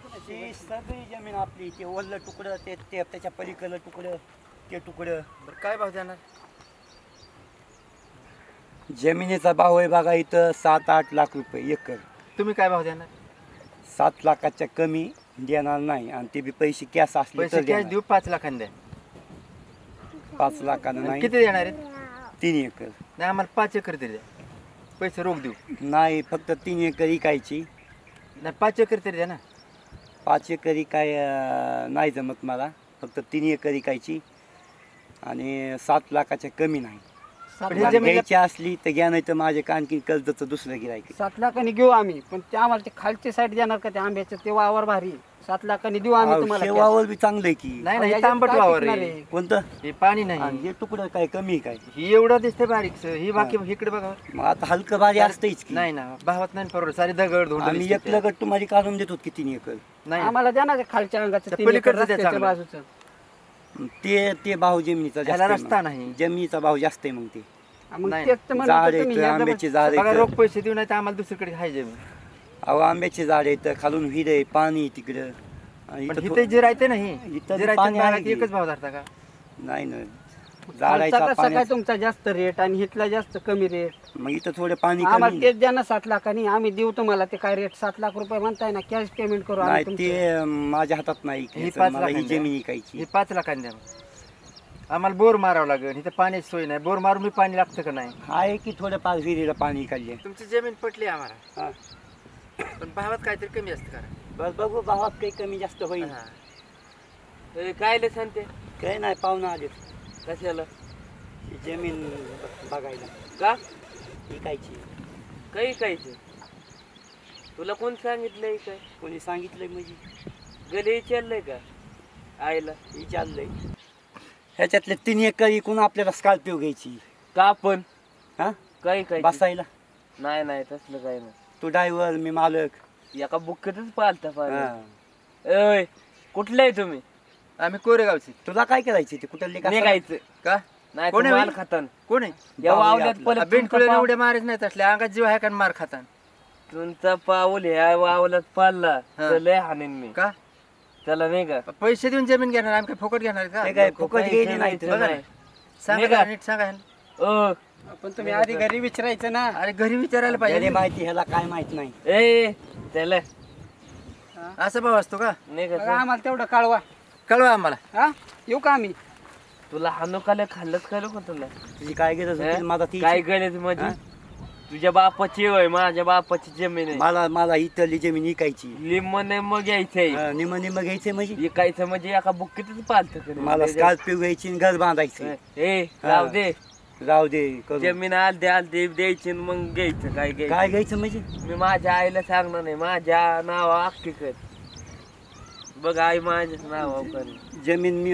ती सगळी जमीन आपली, ते ओलं तुकडं, ते ते त्याच्या पलीकडलं तुकडं, ते तुकडं. बरं काय भाव देणार? जमिनीचा भाव आहे बघा इथं 7-8 लाख रुपये एकर. तुम्ही काय भाव देणार? 7 लाखाच्या कमी देणार नाही, आणि ते बी पैसे कॅश असले पैसे तर कॅश देणार. देऊ 5 लाखांनी द्या. 5 लाखानं आणि नाही, किती देणार आहेत? 3 एकर. नाही आम्हाला 5 एकर तरी द्या. पैसे रोख देऊ. नाही, फक्त 3 एकर इकायची. नाही 5 एकर तरी द्या ना. 5 एकर काय नाही जमत मला, फक्त 3 एकर इकायची, आणि 7 लाखाच्या कमी नाही. पण हे जमीन घ्यायची असली तर घ्या, नाही तर माझे आणखी कर्जचं दुसरं गिरायक. 7 लाखांनी घेऊ आम्ही, पण ते आम्हाला ते खालची साईड देणार का ते आंब्याचं? ते वावर भारी 7 लाखांनी देऊ आम्ही तुम्हाला cash. वावर बी चांगलं आहे की. नाही नाही याच्यात तांबट काय वावर टिकणार आहे. आहे? कोणतं? हे पाणी आणि नाही. हे तुकडं काय कमी आहे काय? ही एवढं दिसते बारीक ही बाकी इकडे बघा. मग आता हलकं भारी असतंच की. नाही ना भावात नाही परवडत. सारी दगड धोंड आम्ही दिसते एक ते. लगट तुम्हाला काढून देतो की 3 एकर. नाही आम्हाला द्या ना ते खालच्या अंगाचं त्या 3 एकर पलीकडचं द्या रस्त्याच्या चांगलं. बाजूचं. ते भाव जमिनीचा जास्त त्याला आहे रस्ता मग. नाही. जमिनीचा भाव जास्त आहे मग ते. मग नाही. तेच तर म्हणत झाड होतो तुम्ही, आहेत, एकदा आंब्याची झाड बघा आहेत. रोख पैसे देऊ नाही तर आम्हाला दुसरीकडे खायचे. अहो आंब्याची झाड आहेत, खालून विहीर आहे, पाणी आहे तिकडं. आणि पण इथं इथे जे राहते ना इथं जे पाणी आहे राहते की. एकच भाव धरता का? नाही ना, खालचा झाडायचा कसा काय पाणी. तुमचा जास्त रेट आणि हिथला जास्त कमी रेट? मग इथं थोडं पाणी आम्हाला कमी. तेच द्या ना 7 लाखांनी, आम्ही देऊ तुम्हाला. ते काय रेट 7 लाख रुपये म्हणताय ना, कॅश पेमेंट करू आम्ही नाही, तुमचं. ते माझ्या हातात नाही. ही 5 मला ही लाखांनी जमीन द्या. इकायची. हे 5 लाखांनी द्या मग. आम्हाला बोर मारावं लागेल. इथे पाण्याची सोय नाही. बोर मारून मी पाणी लागतं का नाही? आहे की थोडं पाच विहिरीला पाणी काढले. तुमची जमीन पटली आम्हाला, हा. पण भावात काहीतरी कमी असतं का? बस बघू, भावात काही कमी जास्त होईल. काय ले सांगते? काही नाही, पाहुणं आले कशाला? जमीन बघायला. का इकायची. काही कायचं? तुला कोण सांगितलंय काय? कोणी सांगितलंय म्हणजे? घरी विचारलंय का आईला? विचारलंय. ह्याच्यातले 3 एकर इकून आपल्याला स्कॉर्पिओ घ्यायची. का पण हा, काही काय? बसायला. नाही नाही तसलं काही नाही. तू ड्रायव्हर, मी मालक. एका बुक्कीतच पालता हा. ओय कुठले आहे तुम्ही? आम्ही कोरेगावचे. तुला काय करायची ते कुठले निघायचं का? नाही कोण तर आहे माल बाई? खातान. कोण आहे? या बावळी वावल्यात आपला. पलट बिनकुळे तुमचा एवढे मारत नाही तसल्या अंगात जीव आहे का मार खातान? तुमचा पाऊल ह्या वावल्यात पाडला हा. तर लय हाणेन मी. का त्याला नाही का पैसे देऊन जमीन घेणार आम्ही? काय फुकट घेणार का? ते काय नको फुकट पैसे गेली नाही नाही तर. तर नाही. सांगा निघा. जरा नीट सांगा ह्याला. ओ पण तुम्ही आधी घरी विचारायचं ना. अरे घरी विचारायला त्याला पाहिजे. माहिती, ह्याला काय माहित नाही. ए त्याला असं भाव असतो का? नाही बघा, का आम्हाला तेवढं कळवा. कळवा आम्हाला. हा, येऊ का आम्ही? तुला हाणू खाल्लं खाल्लंच खाल्लं का तुला? तुझी काय गरज होती माझा ती? काय गरज म्हणजे? हा? तुझ्या बापाची होय, माझ्या बापाची जमीन आहे. मला इथली जमीन इकायची. लिंबन मग घ्यायचंय. निम निम घ्यायचे म्हणजे विकायचं म्हणजे एका बुक्कीतच पालत मला स्कॉर्पिओ घ्यायची आणि घर बांधायचं. ए राहू दे. राहू दे करू. जमीन आलते द्यायची आणि मग घ्यायचं. काय घ्यायचं? काय घ्यायचं म्हणजे? मी माझ्या आईला सांगणार नाही. माझ्या नावा अख्खी कर बघ. आई माझ्या नावा कर. जमीन मी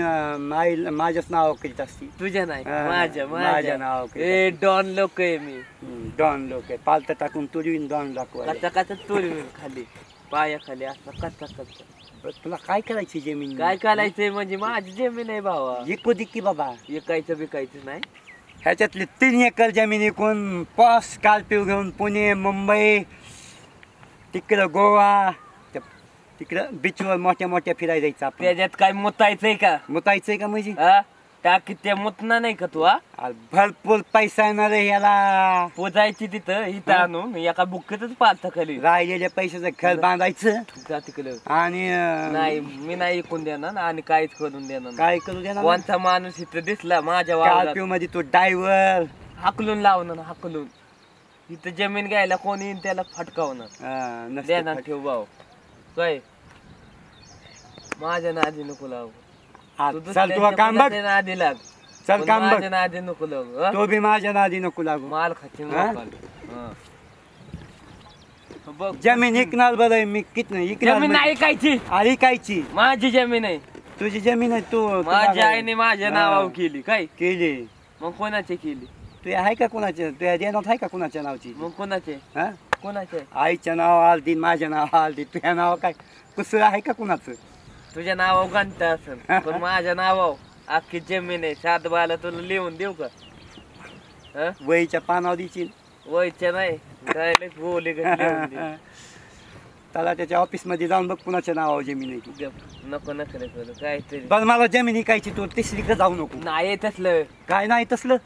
माझ्याच नाव करीत असती. तुझ्या नाही, हा, माझ्या माझ्या माझ्या नावावर करीत ए डॉन लोक आहे मी. डॉन लोक आहे. पालत टाकून तुडवीन डॉन दाखवा. कच्चा कच्चा तोरी खाली पायाखाली असं कच्चा कच्चा. तुला काय करायची जमीन? काय करायचंय म्हणजे माझी जमीन आहे भावा. इकू दे की बाबा. विकायचं बिकायचं नाही. ह्याच्यातली 3 एकर जमीन विकून पॉस स्कॉर्पिओ घेऊन पुणे, मुंबई, तिकडं गोवा, तिकडं बीचवर मोठ्या मोठ्या फिरायला जायचं आपण. त्याच्यात काय मुतायचंय का? मुतायचंय का म्हणजे? हा टाकीत त्या मुतना नाही का तू? हा अरे भरपूर पैसा येणार आहे याला. पोजायची तिथं इथं आणून एका बुक्कीतच पालता खाली. राहिलेल्या पैशाचं घर बांधायचं जा तिकडं. आणि नाही मी नाही ऐकून देणार आणि काहीच करून देणार नाही. काय करू देणार? कोणता माणूस इथं दिसला माझ्या वावरात स्कॉर्पिओ मध्ये तो ड्रायव्हर हाकलून लावणार हाकलून. इथं जमीन घ्यायला कोणी येईन त्याला फटकावणार. देणार ठेव भाऊ. काय माझ्या नादी नको लावू. तू चल तुला काम बघ. दुसऱ्याच्या नादी लाग. चल पण काम बघ. माझ्या नादी नको लावू. हा? तो बी माझ्या नादी नको लागू. माल खाची हा? बघ जमीन इकणार बरं मी किती इकणार जमीन नाही ऐकायची. ऐकायची. माझी जमीन आहे. तुझी जमीन आहे तू माझ्या आईने माझ्या हा. नावावर केली. काय केली. मग कोणाची केली? तू आहे का कुणाच्या? तुझ्या देण्यात आहे का कुणाच्या नावची? मग कोणाचे हा? कोणाचे? आईच्या नाव आलती, माझ्या नाव आलती, तुझ्या नाव काय कुसळ आहे का कुणाचं? तुझ्या नावावर घंटा असेल पण माझ्या नावावर अख्खी जमीन आहे. सात बाला तुला लिहून देऊ का? हा? वहीच्या पानावर द्यायची. वयच्या नाही डायरेक्ट बोली लिहून दे. त्याला त्याच्या ऑफिसमध्ये जाऊन बघ कुणाच्या नावावर जमीन आहे ती. नको नको नको काहीतरी बरं मला जमीन ऐकायची तू तिसरीकडे जाऊ नको. नाही तसलं काय नाही तसलं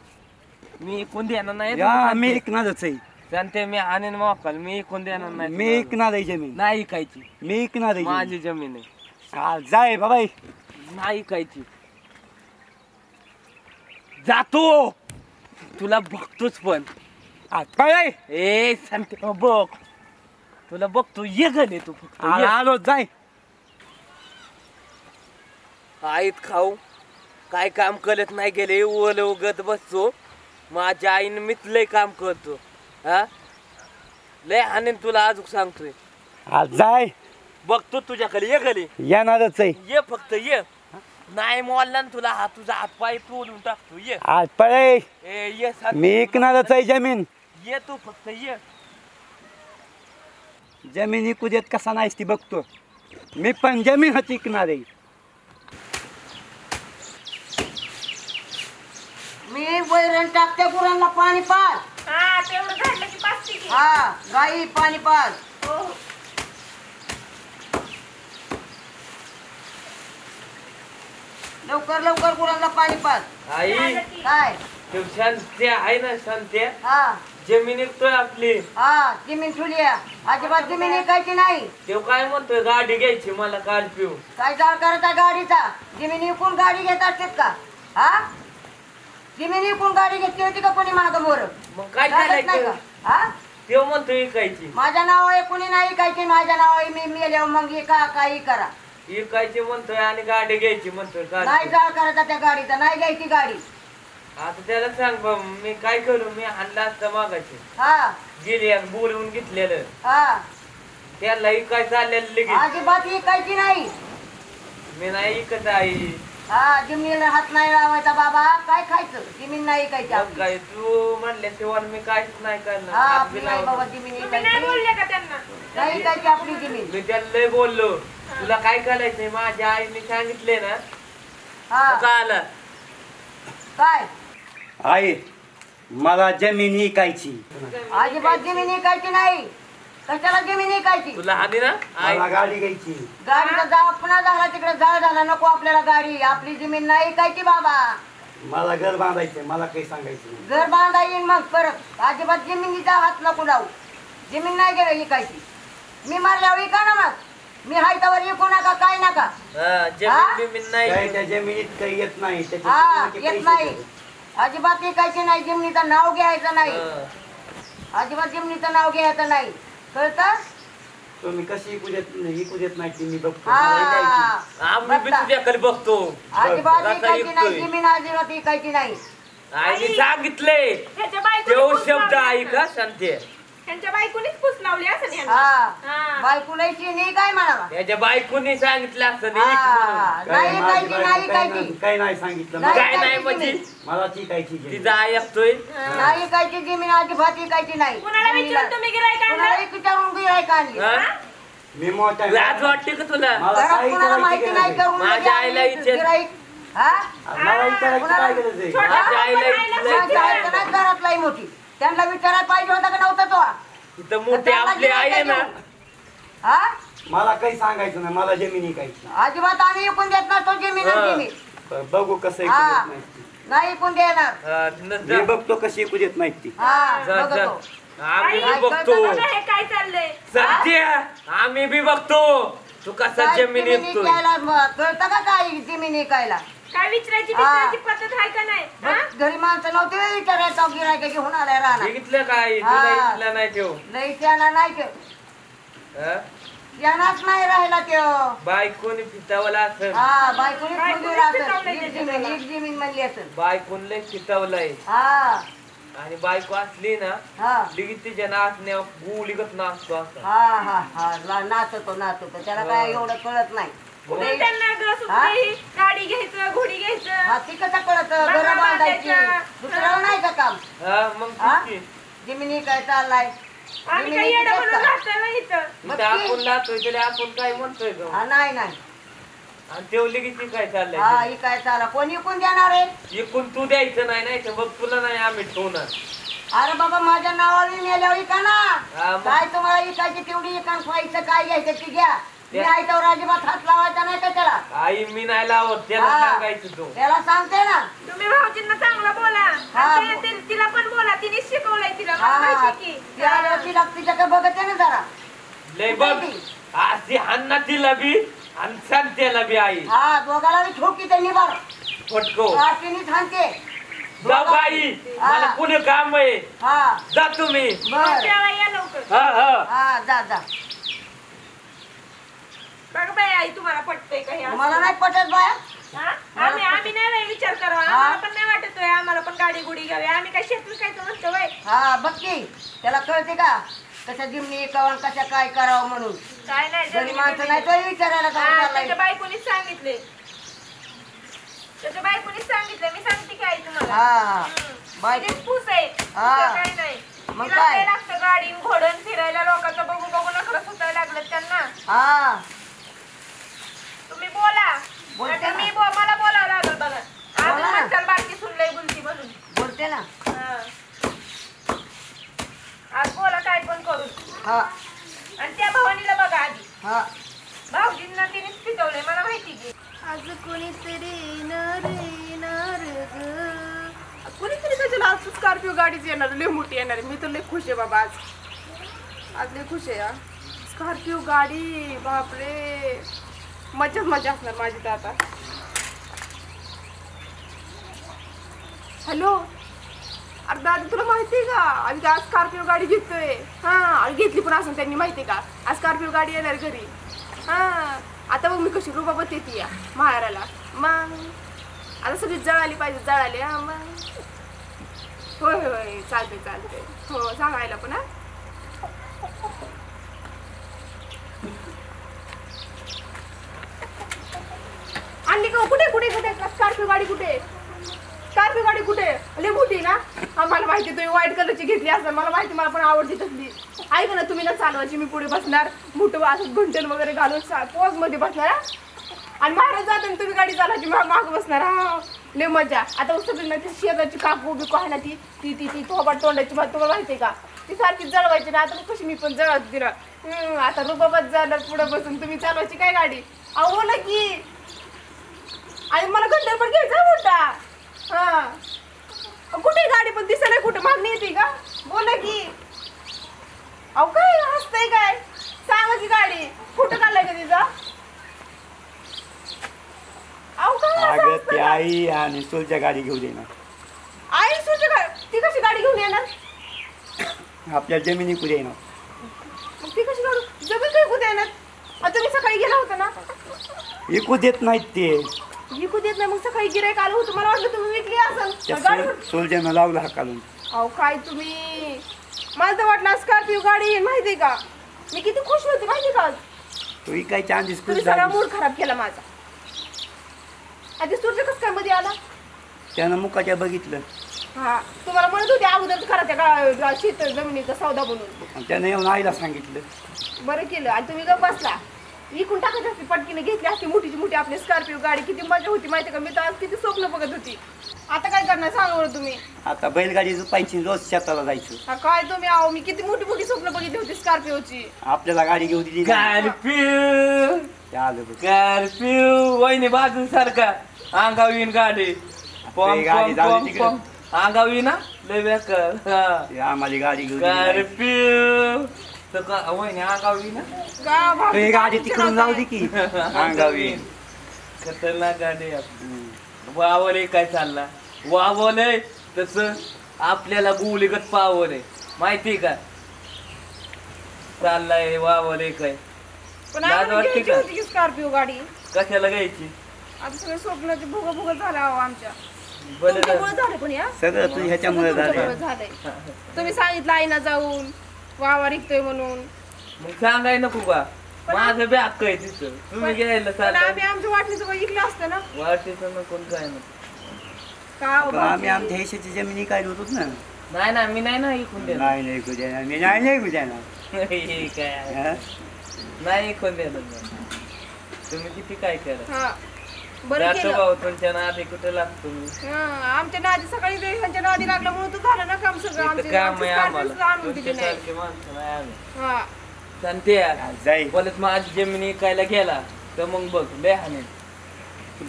मी इकून देणार नाही या मी ऐकणारच आहे. सांगते मी आणेन मोकाल मी इकून देणार नाही मी ऐकणार आहे जमीन. नाही इकायची मी ऐकणार आहे जमीन. माझी जमीन आहे हा, जाय बाबा नाही इकायची जातो तुला बघतोच पण काय ए सांगते बघ तुला बघतो ये गणे तू फक्त ये. आलो जाय. आईत खाऊ काय काम करत नाही गेले ओल उगत बसतो माझ्या आईने मीच लय काम करतो हा लय हाणेन तुला अजून सांगतोय जाय बघतो तुझ्याकडे ये गली येणारच आहे. ये फक्त ये नाही मोडला ना तुला हा तुझा हात पाय तोडून टाकतो ये आज पळे ए ये सांग मी ऐकणारच आहे जमीन. ये तू फक्त ये जमीन इकू देत कसा नाहीस ती बघतो मी पण जमीन हाती ऐकणार आहे. मी वैरण टाकते गुरांना पाणी पाज. हा तेवढं झालं की पाचते की. हा गाई पाणी पाज. हो. लवकर लवकर गुरांना पाणी पाज. आई झालं की. काय ते शांती आहे ना शांती हा जमीन विकतोय आपली हा जमीन ठुली अजिबात जमीन ऐकायची नाही. ते काय म्हणतोय गाडी घ्यायची मला काल पिऊ काय जाळ करायचा गाडीचा. जमीन विकून गाडी घेत असतात का. हा जमीन विकून गाडी घेतली होती का कोणी माग मोर. मग काय नाही करायचं का. हा ते म्हणतोय विकायची माझ्या नावावर कोणी नाही ऐकायची. माझ्या नावावर मी मेल्यावर मग एका काही करा. विकायची म्हणतोय आणि गाडी घ्यायची म्हणतोय नाही काल जाळ करायचा त्या गाडीचा. नाही घ्यायची गाडी. आता त्याला सांग बा, मी काय करू मी हाणला असतं मागायचे हा गेली आणि बोलवून घेतलेलं हा त्याला काय चाललेलं लगेच अजिबात ऐकायची नाही. मी नाही ऐकत आई हा जमिनीला हात नाही लावायचा बाबा. काय खायचं जमीन नाही ऐकायची मग आपली. काय तू म्हणले तेव्हा मी काहीच नाही करणार हा हात आपली बी नाही लावणार. बाबा जमीन तुम्ही नाही ऐकायची. बोलले का त्यांना नाही ऐकायची आपली जमीन. मी त्याला लय बोललो तुला काय करायचंय माझ्या आईने सांगितले ना हा का आला काय आई मला जमीन ऐकायची. अजिबात जमीन ऐकायची नाही. कशाला जमीन ऐकायची. तुला आधी ना आई मला गाडी घ्यायची. गाडीचा जाळ पुन्हा झाला तिकडे जाळ झाला. नको आपल्याला गाडी. आपली जमीन नाही ऐकायची बाबा. मला घर बांधायचं मला काही सांगायचं नाही. घर बांधा येईन मग परत. अजिबात जमिनीचा हात नको लावू. जमीन नाही गेलं ऐकायची. मी मारल्यावर ऐका ना मग. मी हायतावर ऐकू नका काय नका. हा, जमीन बिमीन नाही काय त्या जमिनीत काही येत नाही त्याचे हा किती येत पैसे नाही. देतात. अजिबात ऐकायची नाही. जमिनीचं नाव घ्यायचं नाही. हा. अजिबात जमिनीचं नाव घ्यायचं नाही. कळतं. तुम्ही कशी ऐकू देत नाही ती मी बघतो. हा मला ऐकायची. आम्ही बी तुझ्याकडे बघतो अजिबात कसा ऐकायची नाही. ऐकतोय? जमीन अजिबात ऐकायची नाही. आईने सांगितले ह्याच्या तेव्हा बायकोनीच शब्द पुस ऐक हा, शांती ह्यांच्या बायकोनीच पुस लावली असं ह्यांना. हा हा. बायकुलायची नाही काय म्हणावा. याच्या बायकोनी सांगितलं असं नाही हा म्हणून. नाही काय ऐकायची माझी नाही बायको काय ऐकायची. नाही- काय नाही सांगितलं नाही. मला. काय नाही ऐकायची म्हणजे जमीन. मला ती ऐकायची जमीन. तिचा ऐकतोय नाही ऐकायची जमीन अजिबात ऐकायची नाही. कुणाला विचारून तुम्ही गिऱ्हाईक आणलं? कुणाला विचारून गिऱ्हाईक आणली. हा? मी मोठा लाज वाटते का तुला मला घरात काही कुणाला माहिती करायची नाही गरज करून माझ्या आईला आणली विचार. गिऱ्हाईक. हा मला विचारायची काय गरज आहे. छोट्या माझ्या आईला बापाला लय माझ्या आईचं नाही घरातलाई मोठी. त्यांना विचारायला पाहिजे होता का नव्हता तो. तिथं मोठी आपली आई आहे ना हा मला काही सांगायचं नाही मला जमीन ऐकायची. अजिबात आम्ही ऐकून देत नसतो जमीन आणि जमीन. बघू कसं ऐकू हा देत नाही ती. नाही ऐकून देणार. हा, मी जा. बघतो कशी ऐकू देत नाही ती. हा जा, जा. बघतो. आम्ही आई, बी बघतो बघा हे काय चाललंय. सत्य आम्ही बी बघतो तू कसा काय जमीन जमीन येतोय ऐकायला कळतं का काय जमीन ऐकायला. काय विचारायची हा. विचारायची पद्धत आहे का नाही हा? बघ, घरी माणसं नव्हते व्हय विचारायचं गिरायक की होणार आहे राहणार. बघितलं काय हा. तुला इथलं नाही ठेव लई त्याना नाही ते हा? त्यानाच नाही राहिला त्यो. बायकोनी फितावला असेल हा बायकोनी बायकोनीच ठेवली असेल. शिकवलंय एक त्याच्याला. जमीन एक जमीन म्हणली असेल. बायकोन लय फितावलाय हा आणि बायको असली ना हा लगेच तिच्या नाचण्या गुळीगत नाचतो असा हा हा हा नाचतो त्याला काय एवढं कळत नाही. म्हणून त्यांना ग सुद्धा गाडी घ्यायचं घोडी घ्यायचं. हा ती कसं कळत घर बांधा बांधायची बांधायच्या. दुसऱ्याला नाही का काम. हा मग हा? ठीक जमिनी काय चाललाय. आम्ही काही येडं म्हणून राहतोय ना इथं. इथं आपण लावतोय त्याला आपण काय म्हणतोय ग हा नाही नाही आणि तेवढी किती काय हा चाललंय ही काय चाला कोणी कोण देणार आहे. एकूण तू द्यायचं नाही नाही तर मग तुला नाही आम्ही ठेवणार अरे बाबा माझ्या नावावर मेल्यावर इका ना हा, मग. काय तुम्हाला इकायची तेवढी इकान खायचं काय घ्यायचं ती घ्या मी आयत्यावर अजिबात हात लावायचा नाही का त्याला आई मी नाही लावत त्याला हा. सांगायचं तू त्याला सांगते ना तुम्ही भाऊजींना चांगलं बोला हा. आणि तिला पण बोला तिने शिकवलंय तिला मला हा माहिती की ती आल्यावर ती लागते का बघते ना जरा लय बघ अशी हान्ना तिला बी आणि सांगतेला बी आई हा दोघाला बी ठोकी त्यांनी बार फटको तिने सांगते जा बाई मला पुणे काम आहे हा जा तुम्ही बर जेवायला या लवकर हा हा हा जा जा बघ बाई आई तुम्हाला पटतंय का हे असं? मला नाही पटत बाया हा? आम्ही नाही बाई विचार करावा आम्हाला पण नाही वाटत होय, आम्हाला पण गाडी गुडी घ्यावी आम्ही काय शेत विकायचं नसतं बाई हा बघ की त्याला कळते का कशा जिमनी कवा कशा काय करावं म्हणून काय नाही घरी जमिनी माणसं नाही बिमिनी. तो विचारायला हा, काय त्याच्या चाललंय. बायकोनीच सांगितले त्याच्या बायकोनीच सांगितलं मी सांगते काय तुम्हाला हा बाय तिचीच फूस आहे हा. दुसरं काय नाही मग तिला काय? काय लागतं गाडी घोडण फिरायला लोकांचं बघू बघू नखरं सुटायला लागलं त्यांना हा तुम्ही बोला बोलते नाहीतर ना. मी मला बोलावं लागल बघा बोला अजून ना. म्हणताल बाकी सुनलंय बोलती म्हणून बोलते ना हा. आज बोला काय पण करू हा आणि त्या भवानीला बघा आधी हा भाऊजींना तिनेच पिकवलंय मला माहिती की आज कोणीतरी येणार येणार ग कोणीतरी त्याच्या आज स्कॉर्पिओ गाडीच येणार लय मोठी येणार आहे. मी तर लय खुश आहे बाबा आज लय खुश आहे स्कॉर्पिओ गाडी बापरे मजाच मजा असणार माझी तर आता हॅलो अरे दादा तुला माहिती आहे का आम्ही आज स्कॉर्पिओ गाडी घेतोय हा आणि घेतली पण असं त्यांनी माहिती आहे का आज स्कॉर्पिओ गाडी येणार घरी हा आता बघ मी कशी रुबाबत येते या माहेराला मग आता सगळी जळाली पाहिजे जळाली हा मग होय होय चालते हो सांगायला पण हा आणली का कुठे कुठे कुठे स्कॉर्पिओ गाडी कुठे स्कॉर्पिओ गाडी कुठे लय मोठी ना हा मला माहिती तुम्ही व्हाईट कलरची घेतली असं मला माहिती मला पण आवडती तसली ऐक ना तुम्ही ना चालवायची मी पुढे बसणार मोठं असं घंटन वगैरे घालून पोज मध्ये बसणार हा? आणि महाराज जाताना तुम्ही गाडी चालवायची माग बसणार हा लय मजा आता सगळी ना ती शेजारची काकू बिकू आहे ना ती ती ती ती थोबाड तोंडाची बात तुम्हाला माहिती आहे का ती सारखी जळवायची ना आता मग कशी मी पण जळत तिला आता रुबाबात जाणार पुढे बसून तुम्ही चालवायची काय गाडी अहो बोला की आणि मला घंटा पण घ्यायचा मोठा हा कुठे गाडी पण दिसायला कुठे मागणी येते का बोला की अहो काय हसतंय काय सांगा की गाडी कुठं काढलाय का तिचा अहो काय असं अगं हसतं ती का? आई आणि सोलच्या गाडी घेऊ दे ना आई सुद्धा ती कशी गाडी घेऊन येणार आपल्या जमिनी कुठे येणार मग ती कशी काढू जमीन काय कुठे येणार आता तुम्ही सकाळी गेला होता ना विकू देत नाहीत ते विकू देत नाही मग सकाळी गिरायक आलं होतं मला वाटलं तुम्ही विकली असेल त्या गाडी सोलच्यानं लावला हाकालून अहो काय तुम्ही मला तर वाटलं स्कॉर्पिओ गाडी येईल माहितीये का मी किती खुश होते माहिती का तो विकायच्या आधीच तुम्ही खुश सगळा झाली मूड खराब केला माझा आधी सूर्य कसं काय मध्ये आला त्यानं मुकाच्या बघितलं हा तुम्हाला म्हणत होते अगोदर करा त्या शेत जमिनीचा सौदा बनवून आणि त्यानं येऊन आईला सांगितलं बरं केलं आणि तुम्ही गप बसला विकून टाकायची असती पटकीने घेतली असती मोठीची मोठी आपली स्कॉर्पिओ गाडी किती मजा होती माहिती का मी तर आज किती स्वप्न बघत होती आता काय करणार सांगा बरं तुम्ही आता बैलगाडी झोपायची रोज शेताला जायचं हा, काय तुम्ही आहो मी किती मोठी मोठी स्वप्न बघितली होती स्कॉर्पिओची आपल्याला गाडी घेऊ दिली नाही. कार्पिव ते आलं बघ. कार्पिव वहिनी बाजून सारखा अंगावीन गाडी आपली गाडी जाऊ दे तिकडं. अंगावी ना लय बेकार ते आम्हाला गाडी घेऊ दिली नाही. कार्पिव वहिनी अंगावी ना का भाऊ? ते गाडी तिकडून जाऊ दे की अंगावी खतरनाक गाडी आपली वावले काय चालला वावले तस आपल्याला गुलीगत पावले माहिती का चाललाय वावले काय पण लाज आम्हाला वाटते घ्यायची का? होती की स्कॉर्पिओ गाडी कशाला घ्यायची आता सगळे स्वप्नाचे भुग भुग झालं अहो आमच्या बरं तुमच्यामुळे झालं पण या सगळं तू ह्याच्यामुळे तुमच्यामुळे झालं झालंय तुम्ही सांगितलं आईना जाऊन वावा रिकतोय म्हणून मग सांगाय नको का माझं बी हक्क आहे तिथं तुम्ही घ्यायला पण आम्ही चालला आमच्या वाटणीचं काही इकलं असतं ना वाटेचं नको काय नको का हो पण आम्ही भाऊजी? आमच्या हिशाची जमिनी काय होतोच ना नाही ना मी नाही ना ऐकून देणार नाही नाही ऐकू देणार मी नाही ऐकू देणार हे काय हा? नाही ऐकून देणार तुम्ही किती काय करा हा बरं जातो केलं. भाऊ तुमच्या नादी कुठे लागतो मी आमच्या नादी सकाळी ह्यांच्या नादी लागल्यामुळे तू झालं ना काम सगळं इथं आमचे काम आहे आमचे आम्हाला आणून दिली नाही. तुमच्यासारखे माणसं नाही आम्ही हा सांगते जाई बोलत माझी जमीन विकायला गेला तर मग बघ लय हाणे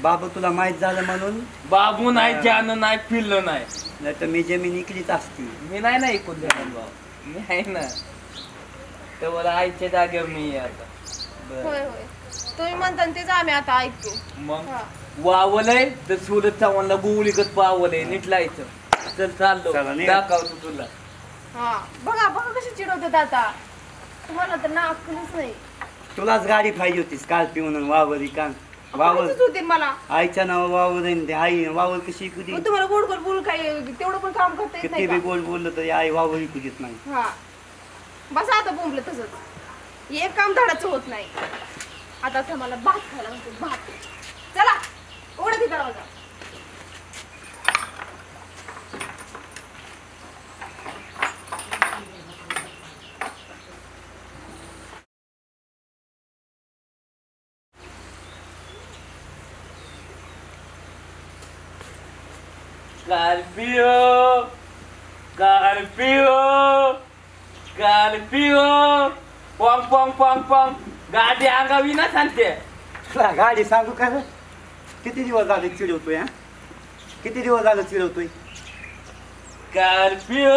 बाबा तुला माहित झालं म्हणून बाबू नाही जाणं नाही पिल्लं नाही नाही तर मी जमीन इकलीच असती. मी नाही ना ऐकून देणार भाऊ मी आहे ना तर मला आईच्या जागेवर मी आहे आता बरं. होय होय तुम्ही म्हणता ना तेच आम्ही आता ऐकतो. मग हा. वावलंय तर सुरत चव्हाणला गुवळीकत पावलंय नीट लायचं चल चाललो चला, निघ. दाखवतो तुला हा बघा बघा कशी चिडवतात आता तुम्हाला तर ना अक्कलच नाही. तुलाच गाडी पाहिजे होती स्कॉर्पिओ म्हणून वावर का वावर पाहिजेच होती मला. आईच्या नाव वावर आहे न ते आई वावर कशी ऐकू दे. मग तुम्हाला गोड गोड बोल काय तेवढं पण काम करता येत किती नाही बी का? गोल बोललं तरी आई वावर ऐकू देत नाही. हा बस आता बोंबलं तसंच एक काम धडाचं होत नाही. आता तर मला भात खायला म्हणतो भात. चला उघडा ती दरवाजा. Scorpio, Scorpio, Scorpio, Pong Pong Pong Pong गाडी अंगावी ना सांगते तुला गाडी सांगू का रे? किती दिवस झाले चिडवतोय हा? किती दिवस झालं चिडवतोय? Scorpio,